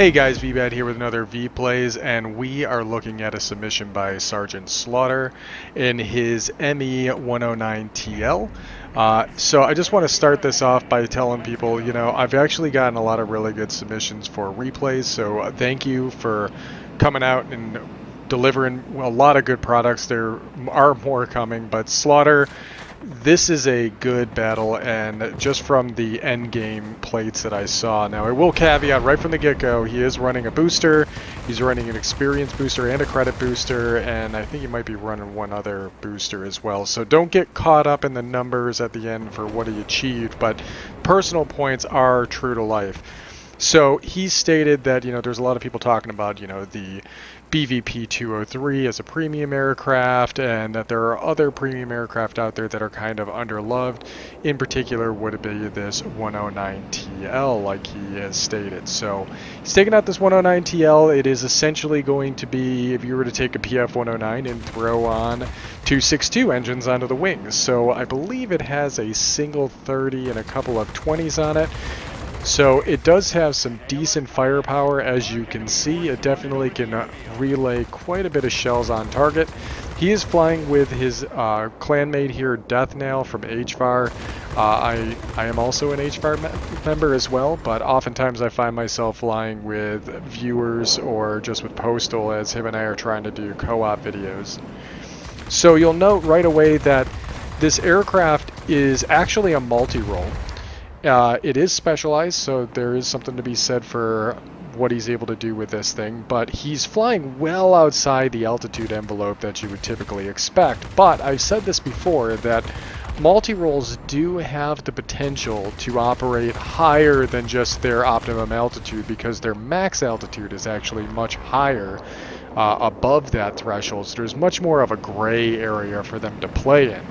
Hey guys, Veebat here with another V-Plays, and we are looking at a submission by SgtSchlautter in his ME109TL. So I just want to start this off by telling people, I've actually gotten a lot of really good submissions for replays, so thank you for coming out and delivering a lot of good products. There are more coming, but Slaughter, this is a good battle, and just from the end game plates that I saw. Now, I will caveat right from the get-go, he is running a booster, he's running an experience booster and a credit booster, and I think he might be running one other booster as well. So don't get caught up in the numbers at the end for what he achieved, but personal points are true to life. So he stated that, there's a lot of people talking about, the BVP-203 as a premium aircraft, and that there are other premium aircraft out there that are kind of underloved. In particular, would it be this 109TL, like he has stated. So he's taking out this 109TL. It is essentially going to be, if you were to take a PF-109 and throw on 262 engines onto the wings. So I believe it has a single 30 and a couple of 20s on it. So it does have some decent firepower, as you can see. It definitely can relay quite a bit of shells on target. He is flying with his clanmate here, Deathnail from HVAR. I am also an HVAR member as well, but oftentimes I find myself flying with viewers or just with Postal, as him and I are trying to do co-op videos. So you'll note right away that this aircraft is actually a multi-role. It is specialized, so there is something to be said for what he's able to do with this thing, but he's flying well outside the altitude envelope that you would typically expect. But I've said this before, that multi-roles do have the potential to operate higher than just their optimum altitude, because their max altitude is actually much higher above that threshold, so there's much more of a gray area for them to play in.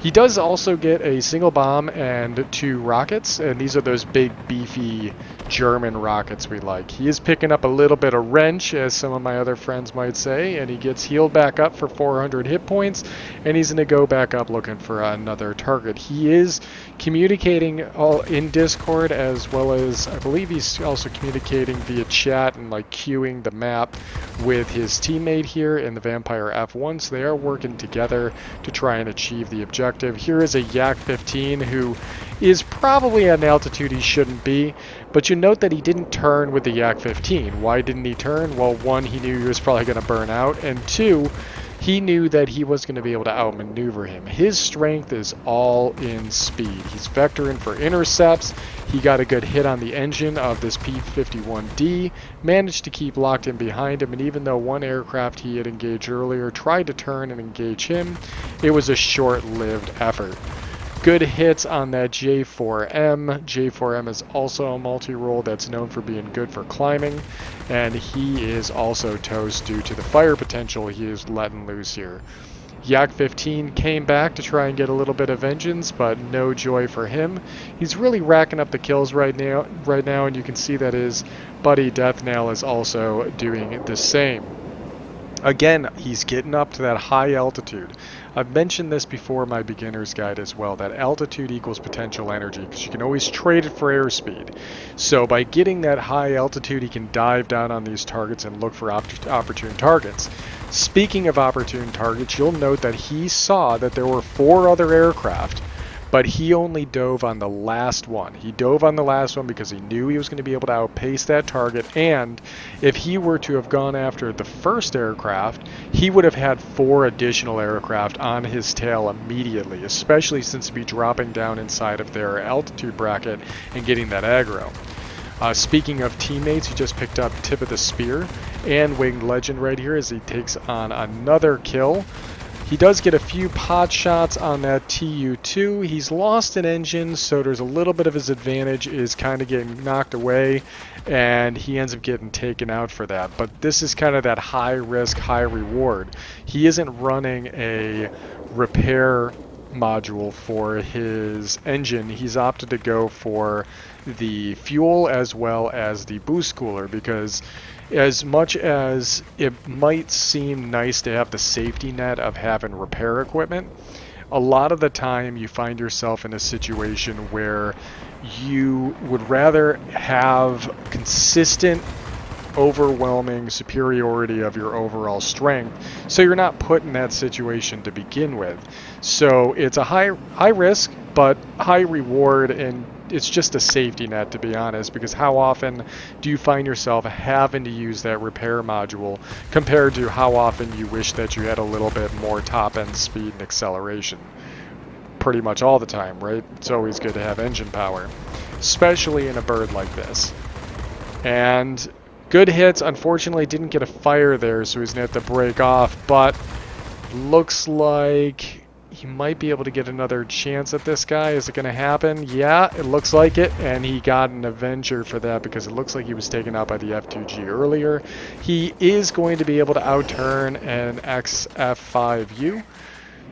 He does also get a single bomb and 2 rockets, and these are those big, beefy German rockets we like. He is picking up a little bit of wrench, as some of my other friends might say, and he gets healed back up for 400 hit points, and he's going to go back up looking for another target. He is communicating all in Discord, as well as I believe he's also communicating via chat and like queuing the map with his teammate here in the Vampire F1, so they are working together to try and achieve the objective. Here is a Yak-15 who is probably at an altitude he shouldn't be, but you note that he didn't turn with the Yak-15. Why didn't he turn? Well, one, he knew he was probably going to burn out, and two, he knew that he was going to be able to outmaneuver him. His strength is all in speed. He's vectoring for intercepts. He got a good hit on the engine of this P-51D, managed to keep locked in behind him, and even though one aircraft he had engaged earlier tried to turn and engage him, it was a short-lived effort. Good hits on that J4M. J4M is also a multi-role that's known for being good for climbing, and he is also toast due to the fire potential he is letting loose here. Yak-15 came back to try and get a little bit of vengeance, but no joy for him. He's really racking up the kills right now, and you can see that his buddy Deathnail is also doing the same. Again, he's getting up to that high altitude. I've mentioned this before in my beginner's guide as well, that altitude equals potential energy, because you can always trade it for airspeed. So by getting that high altitude, he can dive down on these targets and look for opportune targets. Speaking of opportune targets, you'll note that he saw that there were 4 other aircraft, but he only dove on the last one. He dove on the last one because he knew he was going to be able to outpace that target, and if he were to have gone after the first aircraft, he would have had 4 additional aircraft on his tail immediately, especially since he'd be dropping down inside of their altitude bracket and getting that aggro. Speaking of teammates, he just picked up Tip of the Spear and Winged Legend right here as he takes on another kill. He does get a few pot shots on that TU2. He's lost an engine, so there's a little bit of his advantage is kind of getting knocked away, and he ends up getting taken out for that. But this is kind of that high risk, high reward. He isn't running a repair module for his engine. He's opted to go for the fuel as well as the boost cooler, because as much as it might seem nice to have the safety net of having repair equipment, a lot of the time you find yourself in a situation where you would rather have consistent overwhelming superiority of your overall strength, so you're not put in that situation to begin with. So it's a high risk but high reward, and it's just a safety net, to be honest, because how often do you find yourself having to use that repair module compared to how often you wish that you had a little bit more top end speed and acceleration? Pretty much all the time, right? It's always good to have engine power, especially in a bird like this. And good hits. Unfortunately, didn't get a fire there, so he's going to have to break off. But looks like he might be able to get another chance at this guy. Is it going to happen? Yeah, it looks like it. And he got an Avenger for that because it looks like he was taken out by the F2G earlier. He is going to be able to outturn an XF5U.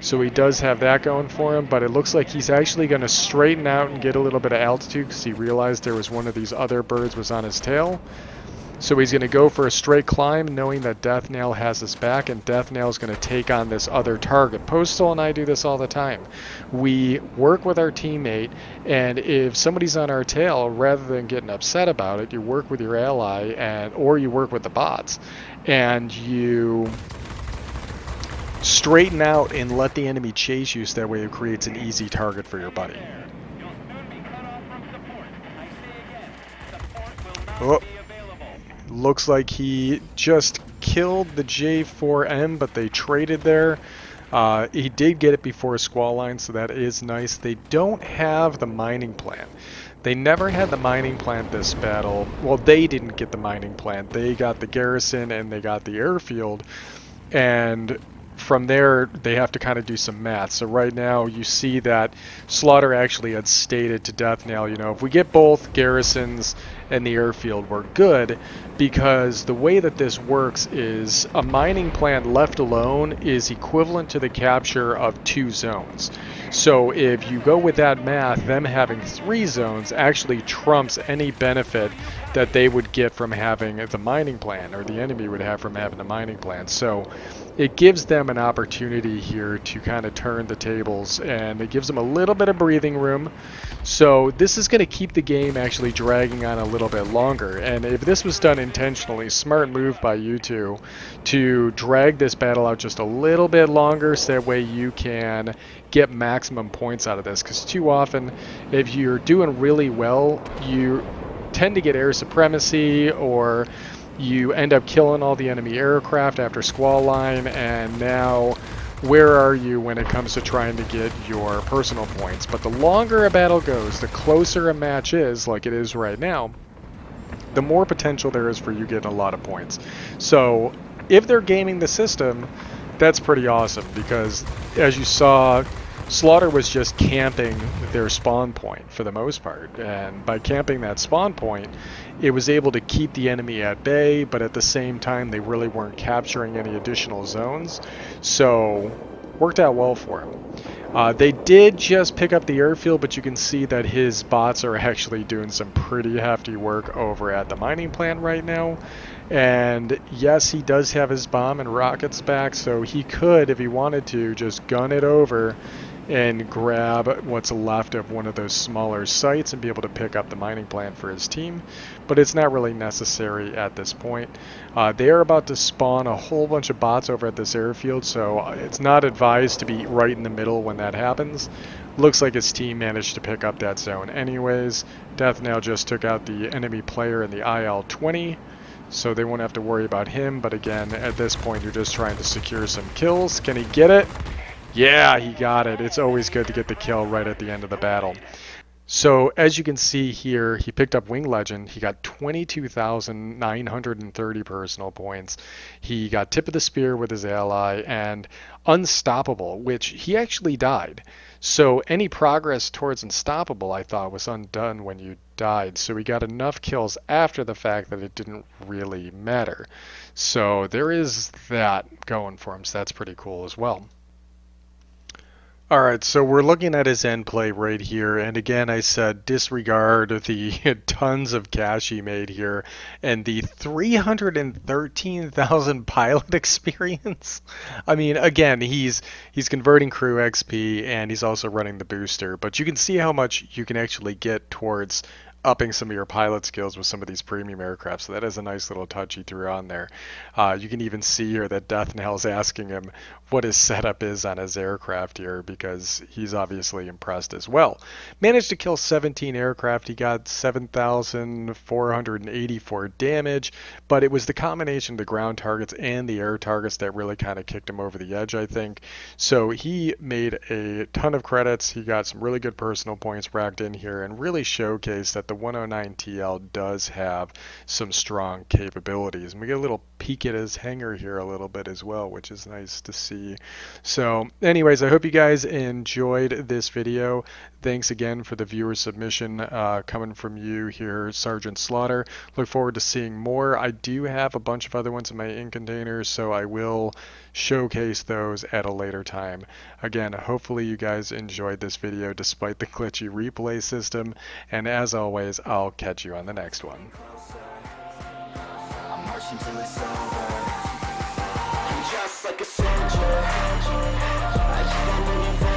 So he does have that going for him, but it looks like he's actually going to straighten out and get a little bit of altitude because he realized there was one of these other birds was on his tail. So he's going to go for a straight climb, knowing that Deathnail has his back, and Deathnail is going to take on this other target. Postal and I do this all the time. We work with our teammate, and if somebody's on our tail, rather than getting upset about it, you work with your ally, or you work with the bots, and you straighten out and let the enemy chase you, so that way it creates an easy target for your buddy. Oh. Looks like he just killed the J4M, but they traded there. He did get it before a squall line, so that is nice. They don't have the mining plant. They never had the mining plant this battle. Well, they didn't get the mining plant. They got the garrison and they got the airfield. And from there, they have to kind of do some math. So right now, you see that SgtSchlautter actually had stated to Deathnail, you know, if we get both garrisons and the airfield, we're good, because the way that this works is a mining plant left alone is equivalent to the capture of 2 zones. So if you go with that math, them having 3 zones actually trumps any benefit that they would get from having the mining plant, or the enemy would have from having the mining plant. So it gives them an opportunity here to kind of turn the tables, and it gives them a little bit of breathing room. So this is going to keep the game actually dragging on a little bit longer. And if this was done intentionally, smart move by you two to drag this battle out just a little bit longer, so that way you can get maximum points out of this. Because too often, if you're doing really well, you tend to get air supremacy, or you end up killing all the enemy aircraft after squall line, and now where are you when it comes to trying to get your personal points? But the longer a battle goes, the closer a match is, like it is right now, the more potential there is for you getting a lot of points. So if they're gaming the system, that's pretty awesome, because as you saw, SgtSchlautter was just camping their spawn point for the most part, and by camping that spawn point, it was able to keep the enemy at bay, but at the same time they really weren't capturing any additional zones, so worked out well for him. They did just pick up the airfield, but you can see that his bots are actually doing some pretty hefty work over at the mining plant right now. And yes, he does have his bomb and rockets back, so he could, if he wanted to, just gun it over and grab what's left of one of those smaller sites and be able to pick up the mining plant for his team. But it's not really necessary at this point. They are about to spawn a whole bunch of bots over at this airfield, so it's not advised to be right in the middle when that happens. Looks like his team managed to pick up that zone anyways. Deathnail just took out the enemy player in the IL-20, so they won't have to worry about him. But again, at this point, you're just trying to secure some kills. Can he get it? Yeah, he got it. It's always good to get the kill right at the end of the battle. So as you can see here, he picked up Wing Legend. He got 22,930 personal points. He got Tip of the Spear with his ally, and Unstoppable, which he actually died. So any progress towards Unstoppable, I thought, was undone when you died. So we got enough kills after the fact that it didn't really matter. So there is that going for him, so that's pretty cool as well. All right, so we're looking at his end play right here, and again, I said disregard the tons of cash he made here and the 313,000 pilot experience. I mean, again, he's converting crew XP and he's also running the booster, but you can see how much you can actually get towards upping some of your pilot skills with some of these premium aircraft. So that is a nice little touch he threw on there. You can even see here that Death Knell's asking him what his setup is on his aircraft here because he's obviously impressed as well. Managed to kill 17 aircraft. He got 7,484 damage, but it was the combination of the ground targets and the air targets that really kind of kicked him over the edge, I think. So he made a ton of credits. He got some really good personal points racked in here and really showcased that the 109 TL does have some strong capabilities. And we get a little peek at his hangar here a little bit as well, which is nice to see. So anyways, I hope you guys enjoyed this video. Thanks again for the viewer submission coming from you here, SgtSchlautter. Look forward to seeing more. I do have a bunch of other ones in my ink containers, so I will showcase those at a later time. Again, hopefully you guys enjoyed this video despite the glitchy replay system, and as always, I'll catch you on the next one. I'm marching till it's over. I'm just like a soldier. I keep on moving forward.